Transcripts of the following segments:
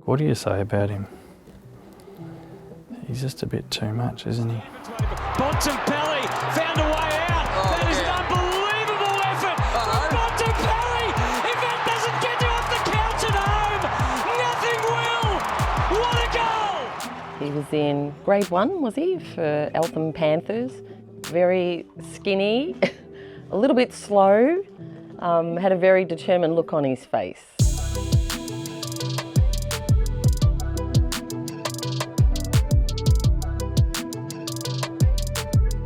What do you say about him? He's just a bit too much, isn't he? Bontempelli found a way out. That is an unbelievable effort from Bontempelli. If that doesn't get you off the couch at home, nothing will. What a goal! He was in grade 1, was he, for Eltham Panthers. Very skinny, a little bit slow, had a very determined look on his face.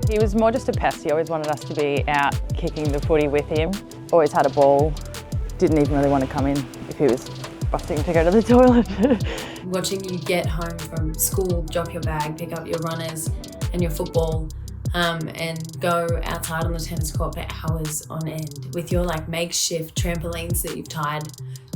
He was more just a pest. He always wanted us to be out kicking the footy with him. Always had a ball. Didn't even really want to come in if he was busting to go to the toilet. Watching you get home from school, drop your bag, pick up your runners and your football, and go outside on the tennis court for hours on end with your makeshift trampolines that you've tied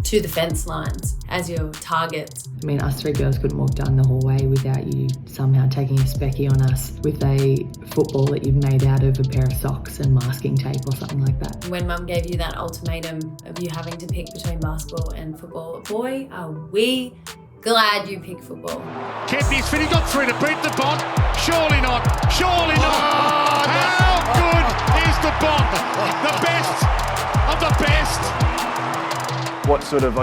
to the fence lines as your targets. I mean, us three girls couldn't walk down the hallway without you somehow taking a specky on us with a football that you've made out of a pair of socks and masking tape or something like that. When Mum gave you that ultimatum of you having to pick between basketball and football, boy, are we glad you picked football. Kempney's finally got through to beat the Bont. Surely not. Surely not. How good is the Bont? The best of the best. What sort of,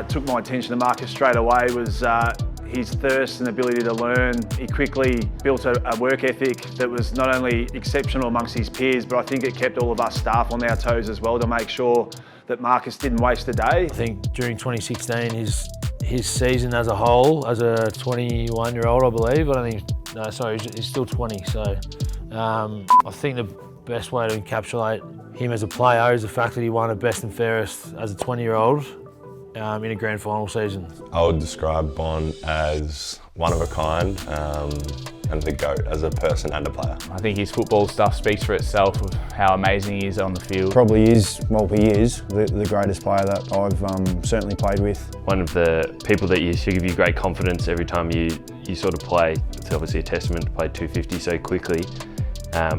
took my attention to Marcus straight away was his thirst and ability to learn. He quickly built a work ethic that was not only exceptional amongst his peers, but I think it kept all of us staff on our toes as well to make sure that Marcus didn't waste a day. I think during 2016, his season as a whole, as a 21-year-old, I believe, he's still 20, so I think the best way to encapsulate him as a player is the fact that he won a best and fairest as a 20-year-old in a grand final season. I would describe Bon as one of a kind and the GOAT as a person and a player. I think his football stuff speaks for itself of how amazing he is on the field. Probably is the greatest player that I've certainly played with. One of the people that should give you great confidence every time you sort of play. It's obviously a testament to play 250 so quickly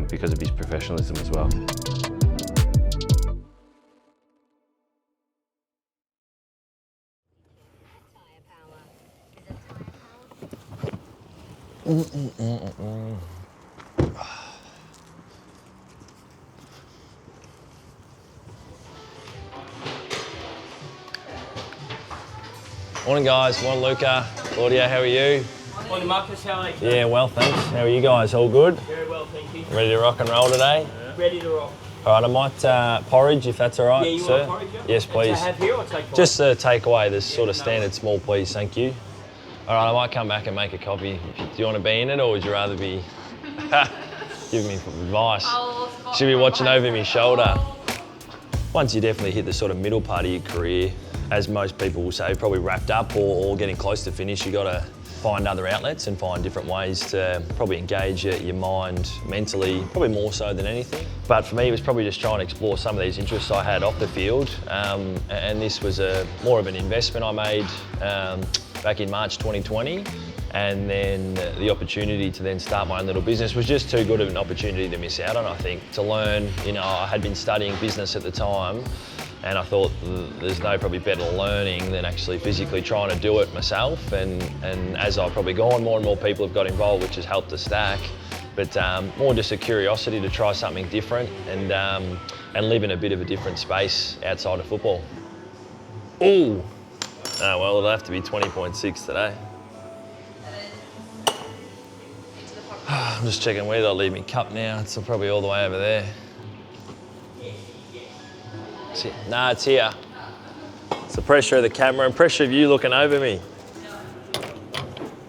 because of his professionalism as well. Morning guys, morning Luca, Claudia, how are you? Morning Marcus, how are you? Yeah, well thanks. How are you guys? All good? Very well, thank you. Ready to rock and roll today? Yeah. Ready to rock. All right, I might porridge if that's all right, yeah, you sir. Want porridge, yeah? Yes, please. To have here or take just a takeaway, this sort of standard small, please, thank you. All right, I might come back and make a copy. Do you want to be in it or would you rather be giving me advice? Should be watching over my shoulder. Once you definitely hit the sort of middle part of your career, as most people will say, probably wrapped up or getting close to finish, you got to find other outlets and find different ways to probably engage your mind mentally, probably more so than anything. But for me, it was probably just trying to explore some of these interests I had off the field. And this was more of an investment I made back in March 2020. And then the opportunity to then start my own little business was just too good of an opportunity to miss out on, I think. To learn, I had been studying business at the time, and I thought there's no probably better learning than actually physically trying to do it myself. And as I've probably gone, more and more people have got involved, which has helped the stack. But more just a curiosity to try something different and live in a bit of a different space outside of football. Ooh! Oh, well, it'll have to be 20.6 today. I'm just checking where they'll leave me cup now. It's probably all the way over there. Nah, it's here. It's the pressure of the camera and pressure of you looking over me.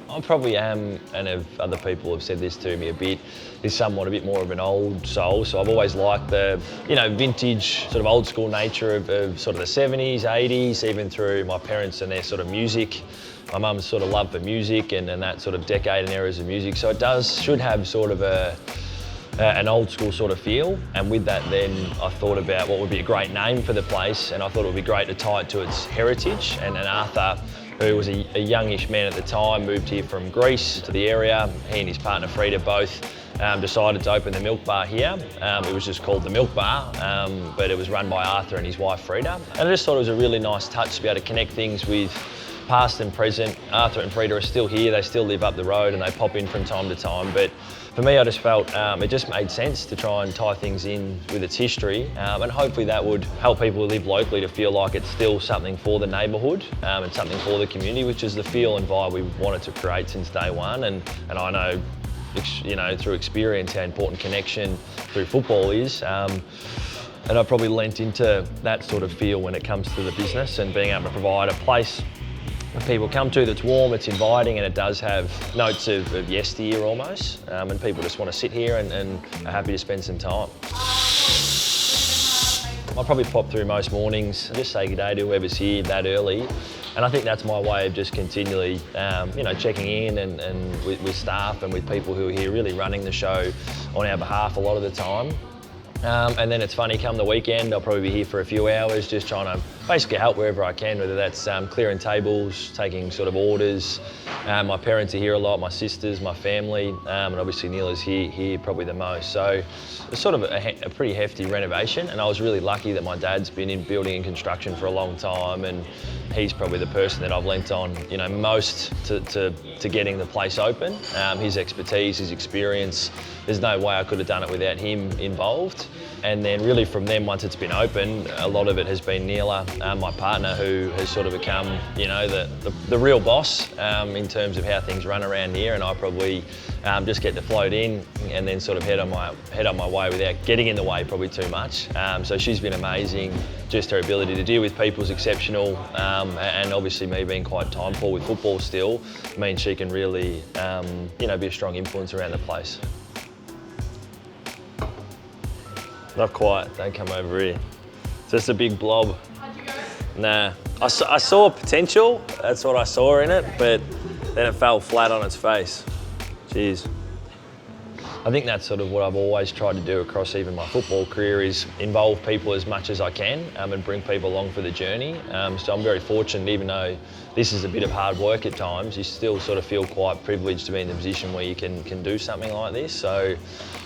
I probably am, and other people have said this to me a bit, is somewhat a bit more of an old soul. So I've always liked the, vintage sort of old school nature of sort of the 70s, 80s, even through my parents and their sort of music. My mum's sort of love for music and that sort of decade and eras of music. So it should have sort of an old school sort of feel. And with that then I thought about what would be a great name for the place, and I thought it would be great to tie it to its heritage. And Arthur, who was a youngish man at the time, moved here from Greece to the area. He and his partner Frida both decided to open the milk bar here. It was just called the Milk Bar, but it was run by Arthur and his wife Frida. And I just thought it was a really nice touch to be able to connect things with past and present. Arthur and Frida are still here, they still live up the road and they pop in from time to time. But for me, I just felt it just made sense to try and tie things in with its history, and hopefully that would help people who live locally to feel like it's still something for the neighbourhood and something for the community, which is the feel and vibe we wanted to create since day one. And I know, you know, through experience how important connection through football is. And I probably lent into that sort of feel when it comes to the business and being able to provide a place that people come to that's warm, it's inviting, and it does have notes of yesteryear almost. And people just want to sit here and are happy to spend some time. I probably pop through most mornings, just say good day to whoever's here that early. And I think that's my way of just continually, you know, checking in and with staff and with people who are here really running the show on our behalf a lot of the time. And then it's funny, come the weekend, I'll probably be here for a few hours just trying to basically help wherever I can, whether that's clearing tables, taking sort of orders. My parents are here a lot, my sisters, my family, and obviously Neil is here probably the most. So it's sort of a pretty hefty renovation, and I was really lucky that my dad's been in building and construction for a long time, and he's probably the person that I've lent on, you know, most to getting the place open. His expertise, his experience, there's no way I could have done it without him involved. And then really from then, once it's been open, a lot of it has been Neela, my partner, who has sort of become, you know, the real boss in terms of how things run around here, and I probably just get to float in and then sort of head on my way without getting in the way probably too much. So she's been amazing. Just her ability to deal with people is exceptional, and obviously me being quite time poor with football still means she can really, you know, be a strong influence around the place. Not quite, don't come over here. It's just a big blob. Nah, I saw potential, that's what I saw in it, but then it fell flat on its face. Cheers. I think that's sort of what I've always tried to do across even my football career, is involve people as much as I can and bring people along for the journey. So I'm very fortunate, even though this is a bit of hard work at times, you still sort of feel quite privileged to be in the position where you can do something like this. So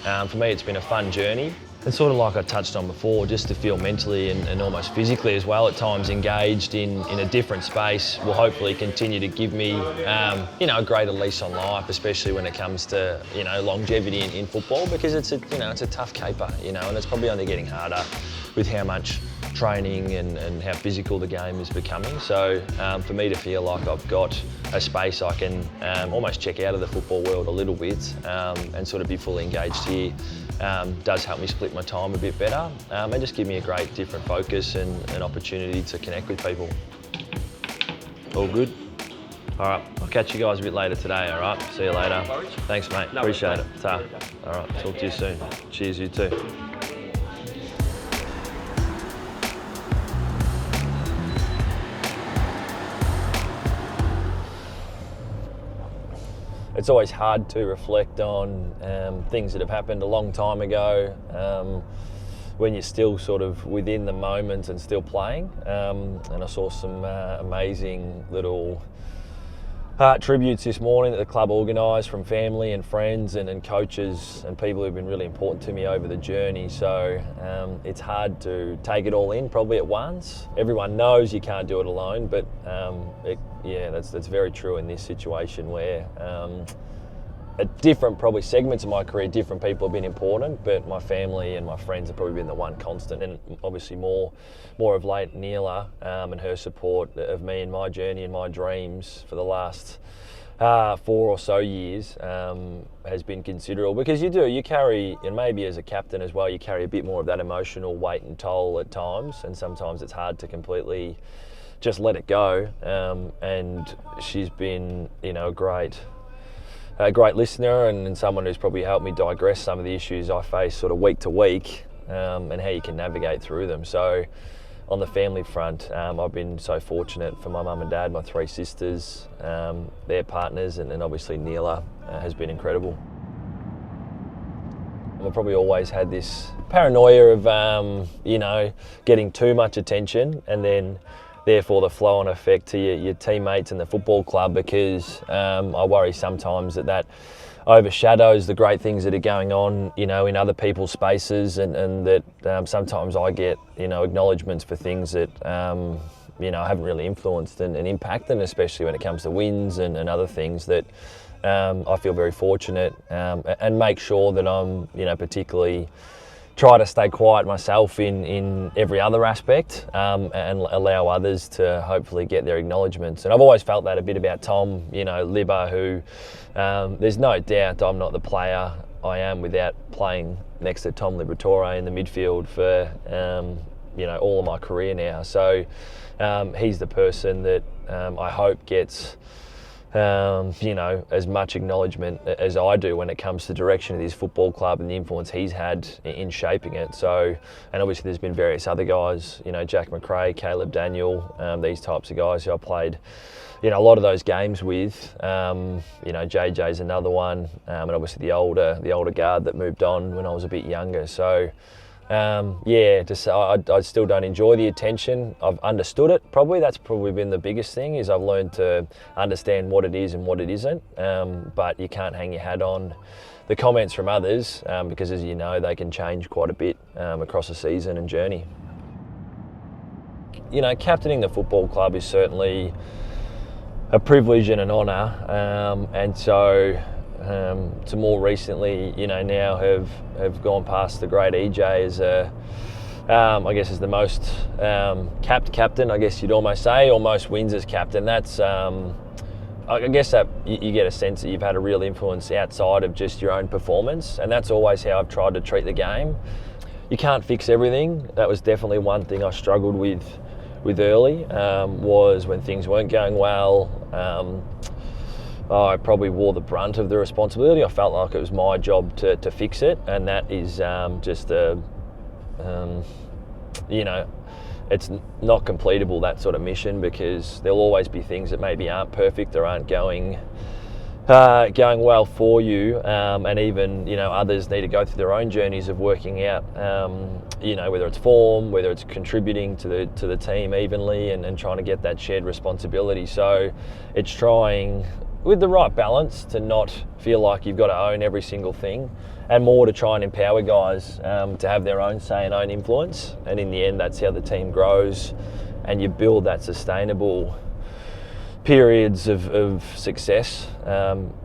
for me, it's been a fun journey. It's sort of like I touched on before, just to feel mentally and almost physically as well at times engaged in a different space will hopefully continue to give me, you know, a greater lease on life, especially when it comes to, you know, longevity in football, because it's a tough caper, you know, and it's probably only getting harder with how much training and how physical the game is becoming. So for me to feel like I've got a space I can almost check out of the football world a little bit and sort of be fully engaged here does help me split my time a bit better and just give me a great different focus and an opportunity to connect with people. All good? All right, I'll catch you guys a bit later today, all right? See you later. Thanks, mate. Appreciate it. Ta. All right, talk to you soon. Cheers, you too. It's always hard to reflect on things that have happened a long time ago when you're still sort of within the moment and still playing. And I saw some amazing little tributes this morning that the club organised from family and friends and coaches and people who've been really important to me over the journey. So it's hard to take it all in probably at once. Everyone knows you can't do it alone, but yeah, that's very true in this situation where at different probably segments of my career, different people have been important, but my family and my friends have probably been the one constant, and obviously more of late Neela and her support of me and my journey and my dreams for the last 4 or so years has been considerable, because you carry, and maybe as a captain as well, you carry a bit more of that emotional weight and toll at times, and sometimes it's hard to completely just let it go. And she's been, you know, a great listener and someone who's probably helped me digress some of the issues I face sort of week to week and how you can navigate through them. So on the family front, I've been so fortunate for my mum and dad, my 3 sisters, their partners, and obviously Neela has been incredible. I've probably always had this paranoia of, you know, getting too much attention and then therefore the flow-on effect to your teammates and the football club, because I worry sometimes that overshadows the great things that are going on, you know, in other people's spaces, and that sometimes I get, you know, acknowledgements for things that I haven't really influenced and impacted, and especially when it comes to wins and other things that I feel very fortunate and make sure that I'm, particularly try to stay quiet myself in every other aspect and allow others to hopefully get their acknowledgements. And I've always felt that a bit about Tom, Libba, who there's no doubt I'm not the player I am without playing next to Tom Liberatore in the midfield for all of my career now. So he's the person that I hope gets as much acknowledgement as I do when it comes to the direction of this football club and the influence he's had in shaping it. So, and obviously there's been various other guys, Jack McRae, Caleb Daniel, these types of guys who I played, a lot of those games with. JJ's another one, and obviously the older guard that moved on when I was a bit younger. So. I still don't enjoy the attention. I've understood it, probably. That's probably been the biggest thing, is I've learned to understand what it is and what it isn't. But you can't hang your hat on the comments from others because, as you know, they can change quite a bit across a season and journey. Captaining the football club is certainly a privilege and an honour, and so to more recently, now have gone past the great EJ as as the most capped captain, I guess you'd almost say, or most wins as captain. That's I guess that you get a sense that you've had a real influence outside of just your own performance, and that's always how I've tried to treat the game. You can't fix everything. That was definitely one thing I struggled with early, was when things weren't going well. I probably wore the brunt of the responsibility. I felt like it was my job to fix it, and that is just it's not completable, that sort of mission, because there'll always be things that maybe aren't perfect or aren't going well for you, and even others need to go through their own journeys of working out whether it's form, whether it's contributing to the team evenly, and trying to get that shared responsibility. So it's trying, with the right balance, to not feel like you've got to own every single thing, and more to try and empower guys to have their own say and own influence. And in the end, that's how the team grows, and you build that sustainable periods of success,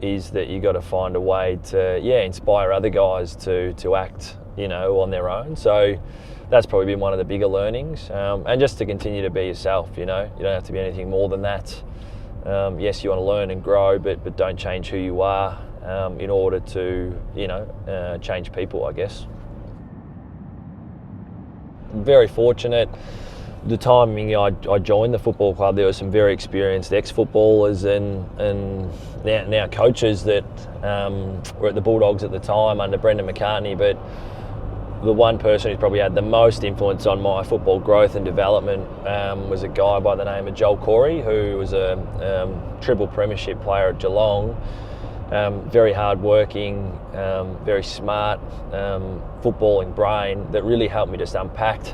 is that you got to find a way to inspire other guys to act on their own. So that's probably been one of the bigger learnings, and just to continue to be yourself. You don't have to be anything more than that. Yes, you want to learn and grow, but don't change who you are in order to change people, I guess. Very fortunate. The timing I joined the football club, there were some very experienced ex-footballers and now coaches that were at the Bulldogs at the time under Brendan McCartney, but the one person who's probably had the most influence on my football growth and development was a guy by the name of Joel Corey, who was a triple premiership player at Geelong. Very hard-working, very smart, footballing brain that really helped me just unpack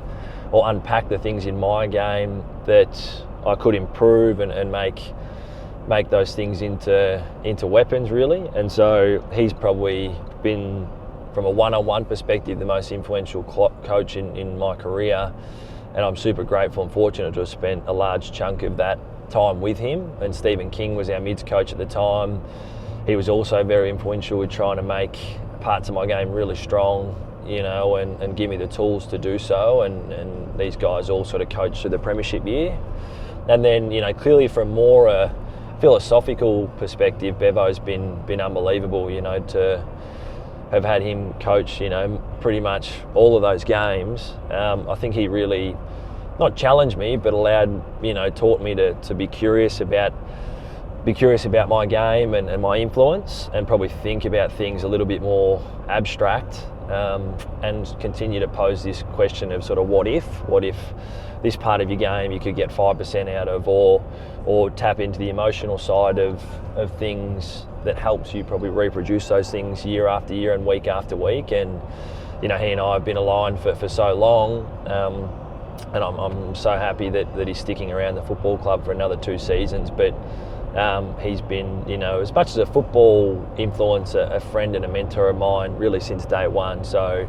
the things in my game that I could improve and make those things into weapons, really. And so he's probably been, from a one-on-one perspective, the most influential coach in my career, and I'm super grateful and fortunate to have spent a large chunk of that time with him. And Stephen King was our mids coach at the time. He was also very influential with trying to make parts of my game really strong, and give me the tools to do so, and these guys all sort of coached through the premiership year. And then, clearly from more a philosophical perspective, Bevo's been unbelievable, to have had him coach, pretty much all of those games. I think he really, not challenged me, but taught me to be curious about my game and my influence, and probably think about things a little bit more abstract, and continue to pose this question of sort of what if this part of your game you could get 5% out of, or tap into the emotional side of things that helps you probably reproduce those things year after year and week after week. And he and I have been aligned for so long, and I'm so happy that he's sticking around the football club for another 2 seasons. But he's been, as much as a football influencer, a friend and a mentor of mine really since day one. So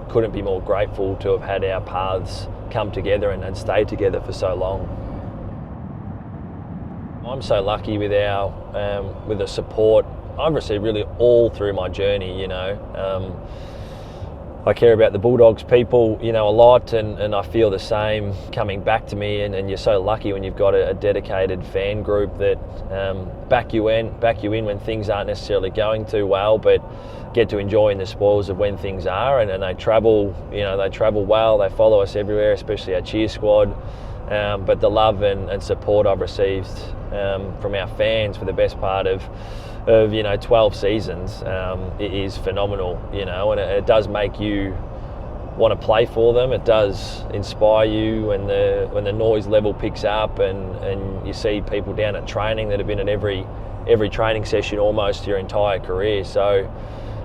couldn't be more grateful to have had our paths come together and stayed together for so long. I'm so lucky with with the support I've received really all through my journey, you know. I care about the Bulldogs people, you know, a lot, and I feel the same coming back to me, and you're so lucky when you've got a dedicated fan group that back you in when things aren't necessarily going too well, but get to enjoying the spoils of when things are, and they travel, you know, they travel well, they follow us everywhere, especially our cheer squad. But the love and support I've received from our fans for the best part of 12 seasons it is phenomenal, you know, and it does make you want to play for them. It does inspire you when the noise level picks up and you see people down at training that have been at every training session almost your entire career. So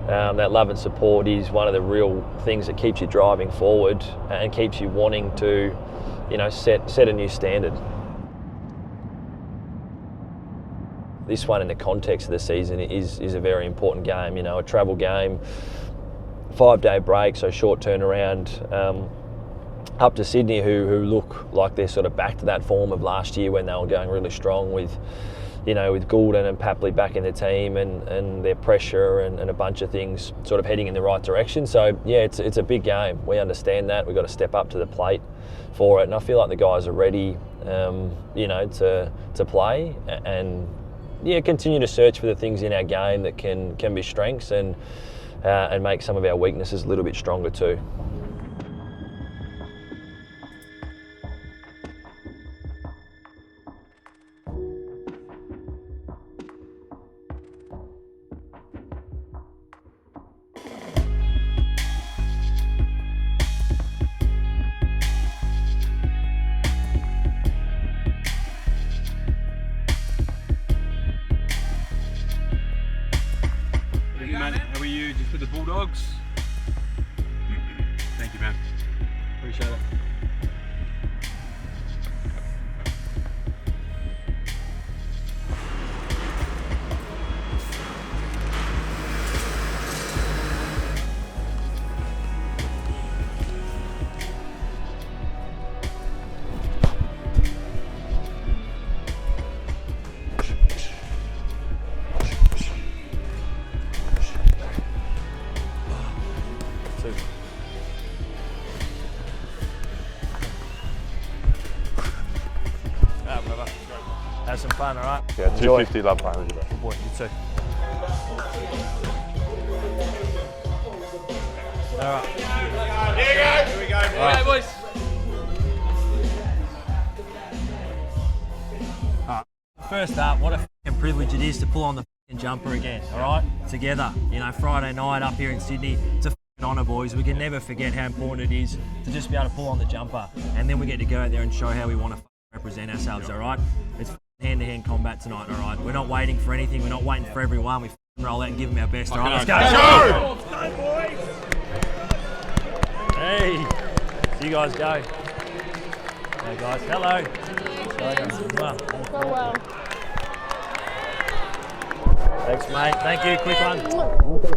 that love and support is one of the real things that keeps you driving forward and keeps you wanting to, you know, set a new standard. This one in the context of the season is a very important game, you know, a travel game, 5-day break, so short turnaround, up to Sydney who look like they're sort of back to that form of last year when they were going really strong with Goulden and Papley back in the team and their pressure and a bunch of things sort of heading in the right direction. So yeah, it's a big game. We understand that. We've got to step up to the plate for it, and I feel like the guys are ready, to play and continue to search for the things in our game that can be strengths and make some of our weaknesses a little bit stronger too. How are you? Just with the Bulldogs? Thank you, man. Appreciate it. Have some fun, all right? Yeah, 250, love playing with you, bro. Good boy, you too. All right. Here we go, boys. All right. First up, what a f***ing privilege it is to pull on the f***ing jumper again, all right? Together, you know, Friday night up here in Sydney. It's a f***ing honour, boys. We can never forget how important it is to just be able to pull on the jumper, and then we get to go out there and show how we want to represent ourselves, all right? It's hand-to-hand combat tonight, all right? We're not waiting for anything. We're not waiting for everyone. We roll out and give them our best, all right? Let's go. Go, boys! Hey, see you guys go. Hey, guys. Hello. Go well. Thanks, mate. Thank you. Quick one.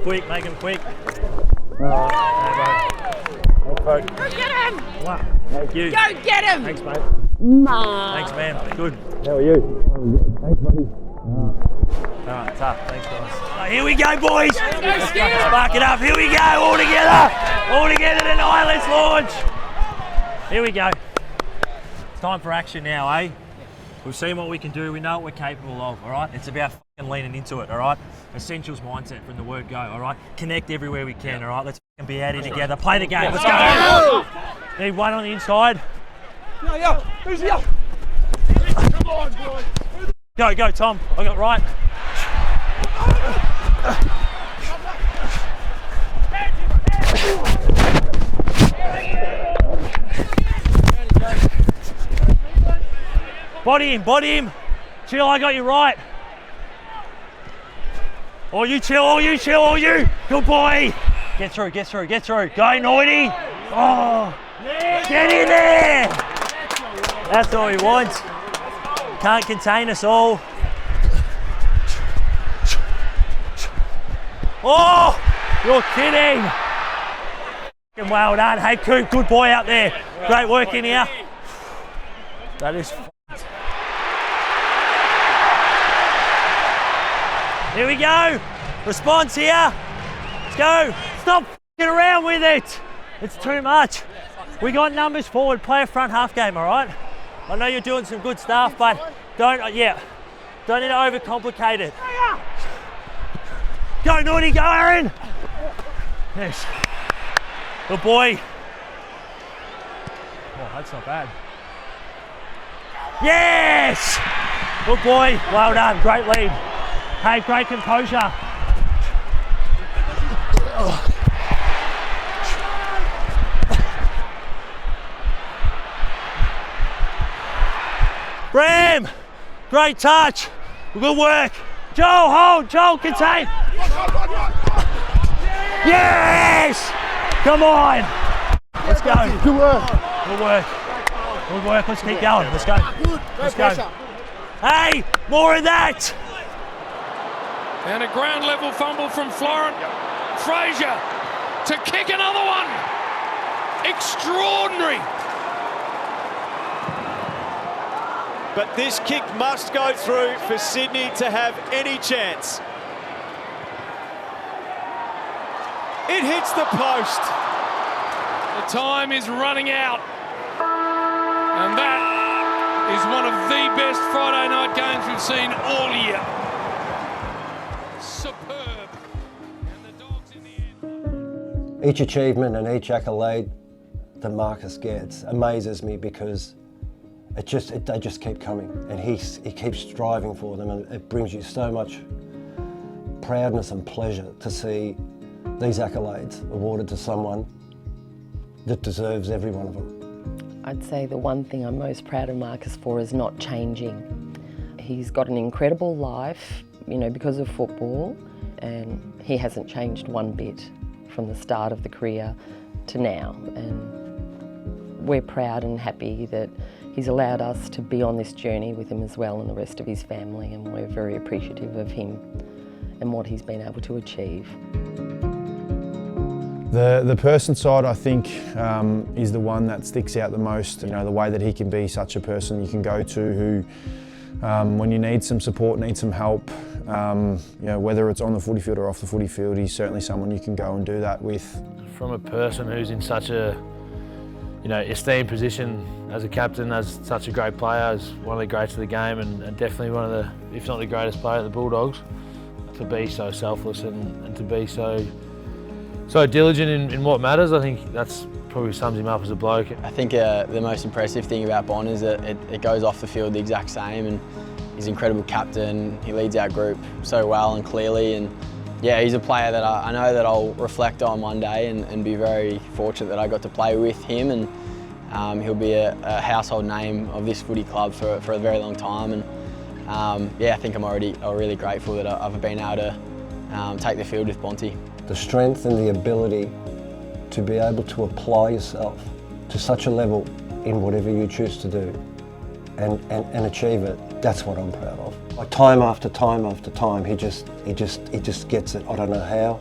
Quick. Make them quick. All right. Hey, bro. Go get him! Wow. Thank you. Go get him! Thanks, mate. Ma. Thanks, man. Good. How are you? Thanks, buddy. All right, tough. Thanks, guys. Oh, here we go, boys. Let's spark it up. Here we go. All together. All together tonight. Let's launch. Here we go. It's time for action now, eh? We've seen what we can do. We know what we're capable of, all right? It's about fucking leaning into it, all right? Essentials mindset from the word go, all right? Connect everywhere we can, all right? Let's fucking be out here together. Play the game. Let's go. Need one on the inside. Yeah. Who's here? Come on, boys. Go, Tom. I got right. Body him. Chill, I got you right. All you chill, all you. Good boy. Get through. Go, Noighty. Oh, get in there. That's all he wants. Can't contain us all. Oh, you're kidding. Well done. Hey, Coop, good boy out there. Great work in here. That is Here we go. Response here. Let's go. Stop f***ing around with it. It's too much. We got numbers forward. Play a front half game, all right? I know you're doing some good stuff, but don't need to overcomplicate it. Go, Naughty, go, Aaron. Yes. Good boy. Oh, that's not bad. Yes! Good boy. Well done. Great lead. Hey, great composure. Bram, great touch. Good work. Joel, hold. Joel, contain. Yes! Come on. Let's go. Good work. Good work. Good work. Let's keep going. Let's go. Let's go. Hey, more of that. And a ground level fumble from Florent. Fraser to kick another one. Extraordinary. But this kick must go through for Sydney to have any chance. It hits the post. The time is running out. And that is one of the best Friday night games we've seen all year. Superb. And the Dogs in the end. Each achievement and each accolade that Marcus gets amazes me because they just keep coming, and he keeps striving for them, and it brings you so much proudness and pleasure to see these accolades awarded to someone that deserves every one of them. I'd say the one thing I'm most proud of Marcus for is not changing. He's got an incredible life, you know, because of football, and he hasn't changed one bit from the start of the career to now. And we're proud and happy that he's allowed us to be on this journey with him as well, and the rest of his family, and we're very appreciative of him and what he's been able to achieve. The person side, I think, is the one that sticks out the most. You know, the way that he can be such a person you can go to who, when you need some support, need some help, you know, whether it's on the footy field or off the footy field, he's certainly someone you can go and do that with. From a person who's in such a, you know, esteemed position as a captain, as such a great player, as one of the greats of the game, and definitely one of the, if not the greatest player at the Bulldogs, to be so selfless and to be so diligent in what matters, I think that's probably sums him up as a bloke. I think the most impressive thing about Bond is that it goes off the field the exact same, and he's an incredible captain. He leads our group so well and clearly, and yeah, he's a player that I know that I'll reflect on one day and be very fortunate that I got to play with him, and he'll be a household name of this footy club for a very long time. And yeah, I think I'm really grateful that I've been able to take the field with Bonty. The strength and the ability to be able to apply yourself to such a level in whatever you choose to do and achieve it, that's what I'm proud of. Like time after time after time, he just gets it. I don't know how,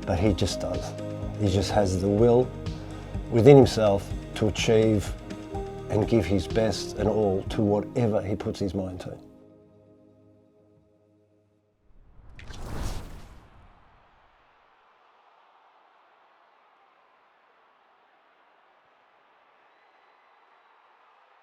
but he just does. He just has the will within himself to achieve and give his best and all to whatever he puts his mind to.